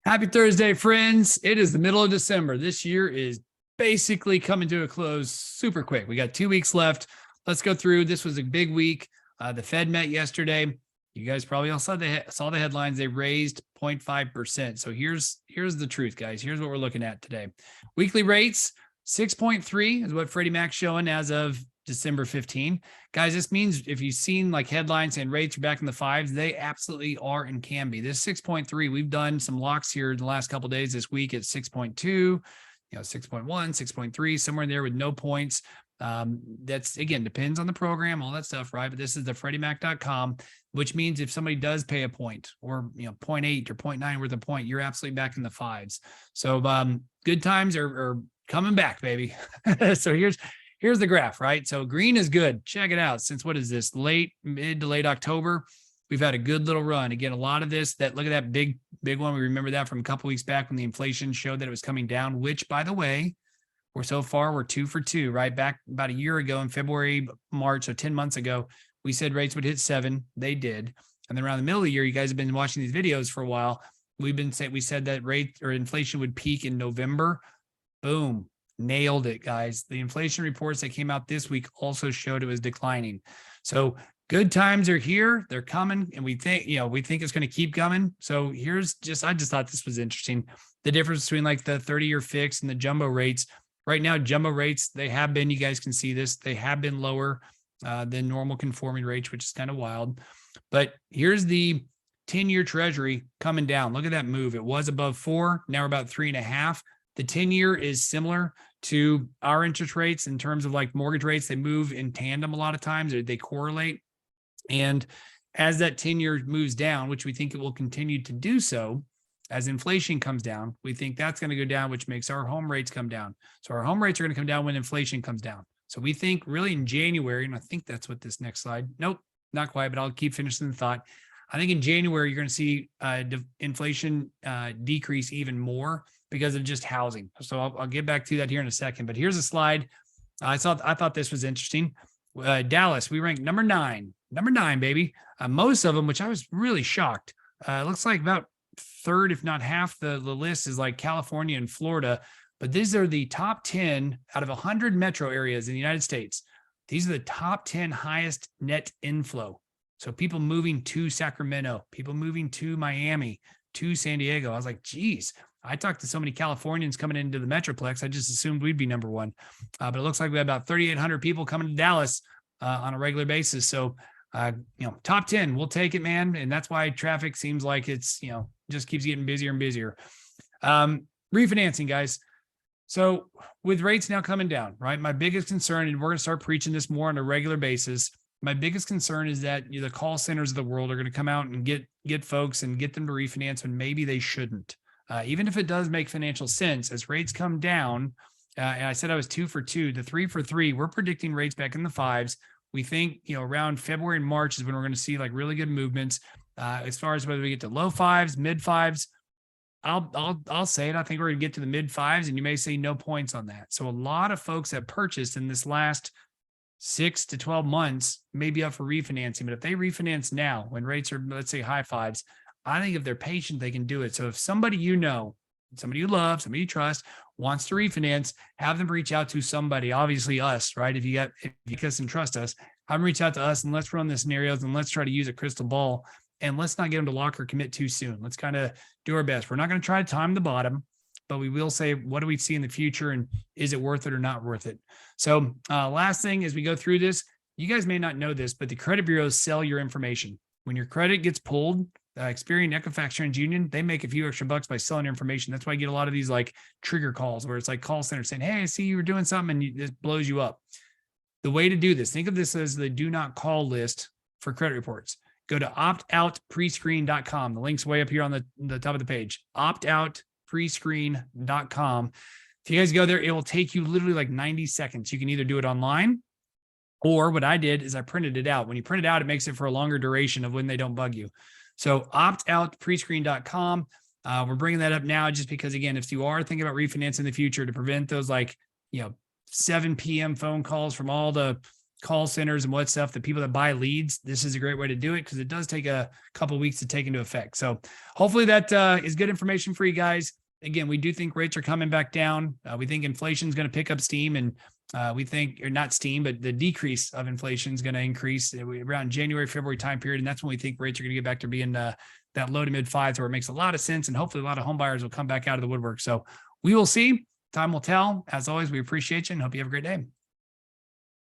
Happy Thursday, friends. It is the middle of December. This year is basically coming to a close super quick. We got 2 weeks left. Let's go through. This was a big week. The Fed met yesterday. You guys probably all saw the headlines. They raised 0.5%. So here's the truth, guys. Here's what we're looking at today. Weekly rates, 6.3 is what Freddie Mac's showing as of December 15. Guys, this means if you've seen like headlines and rates are back in the fives, they absolutely are and can be. This 6.3, we've done some locks here in the last couple of days this week at 6.2, 6.1, 6.3, somewhere in there with no points. That's, again, depends on the program, all that stuff, right? But this is the FreddieMac.com, which means if somebody does pay a point or, 0.8 or 0.9 worth a point, you're absolutely back in the fives. So good times are coming back, baby. So here's the graph, right? So green is good. Check it out. Since what is this? Mid to late October, we've had a good little run. Again, a lot of this, look at that big one. We remember that from a couple weeks back when the inflation showed that it was coming down, which, by the way, we're 2 for 2, right? Back about a year ago in February, March, so 10 months ago, we said rates would hit 7. They did. And then around the middle of the year, you guys have been watching these videos for a while. We said that rate or inflation would peak in November. Boom. Nailed it, guys. The inflation reports that came out this week also showed it was declining. So good times are here. They're coming. And we think it's going to keep coming. So I just thought this was interesting. The difference between like the 30-year fix and the jumbo rates. Right now, jumbo rates, they have been, you guys can see this, they have been lower than normal conforming rates, which is kind of wild. But here's the 10-year treasury coming down. Look at that move. It was above 4. Now we're about 3.5. The 10-year is similar to our interest rates in terms of like mortgage rates. They move in tandem a lot of times, or they correlate. And as that 10-year moves down, which we think it will continue to do so, as inflation comes down, we think that's going to go down, which makes our home rates come down. So our home rates are going to come down when inflation comes down. So we think really in January, and I think that's what this next slide, nope, not quite, but I'll keep finishing the thought. I think in January, you're going to see inflation decrease even more because of just housing. So I'll get back to that here in a second, but here's a slide. I thought this was interesting. Dallas, we ranked number 9, baby. Most of them, which I was really shocked. It looks like about third, if not half the list is like California and Florida, but these are the top 10 out of 100 metro areas in the United States. These are the top 10 highest net inflow. So people moving to Sacramento, people moving to Miami, to San Diego. I was like, geez, I talked to so many Californians coming into the Metroplex. I just assumed we'd be number 1. But it looks like we have about 3,800 people coming to Dallas on a regular basis. So, top 10, we'll take it, man. And that's why traffic seems like it's, just keeps getting busier and busier. Refinancing, guys. So with rates now coming down, right? My biggest concern, and we're going to start preaching this more on a regular basis. My biggest concern is that the call centers of the world are going to come out and get folks and get them to refinance when maybe they shouldn't. Even if it does make financial sense, as rates come down, and I said I was 2 for 2, the 3 for 3, we're predicting rates back in the 5s. We think, around February and March is when we're going to see like really good movements. As far as whether we get to low 5s, mid 5s, I'll say it. I think we're going to get to the mid 5s, and you may say no points on that. So a lot of folks that purchased in this last 6 to 12 months may be up for refinancing. But if they refinance now when rates are, let's say, high 5s, I think if they're patient, they can do it. So if somebody somebody you love, somebody you trust wants to refinance, have them reach out to somebody, obviously us, right? If you kiss and trust us, have them reach out to us and let's run the scenarios and let's try to use a crystal ball and let's not get them to lock or commit too soon. Let's kind of do our best. We're not going to try to time the bottom, but we will say, what do we see in the future and is it worth it or not worth it? So last thing as we go through this, you guys may not know this, but the credit bureaus sell your information. When your credit gets pulled, Experian, Equifax, TransUnion, they make a few extra bucks by selling your information. That's why you get a lot of these like trigger calls where it's like call center saying, hey, I see you were doing something and this blows you up. The way to do this, think of this as the do not call list for credit reports. Go to optoutprescreen.com. The link's way up here on the top of the page, optoutprescreen.com. If you guys go there, it will take you literally like 90 seconds. You can either do it online, or what I did is I printed it out. When you print it out, it makes it for a longer duration of when they don't bug you. So optoutprescreen.com. We're bringing that up now just because, again, if you are thinking about refinance in the future to prevent those 7 p.m. phone calls from all the call centers and what stuff, the people that buy leads, this is a great way to do it because it does take a couple of weeks to take into effect. So hopefully that is good information for you guys. Again, we do think rates are coming back down. We think inflation is going to pick up steam, and we think, or not steam, but the decrease of inflation is going to increase around January, February time period. And that's when we think rates are going to get back to being that low to mid fives, where it makes a lot of sense. And hopefully a lot of home buyers will come back out of the woodwork. So we will see. Time will tell. As always, we appreciate you and hope you have a great day.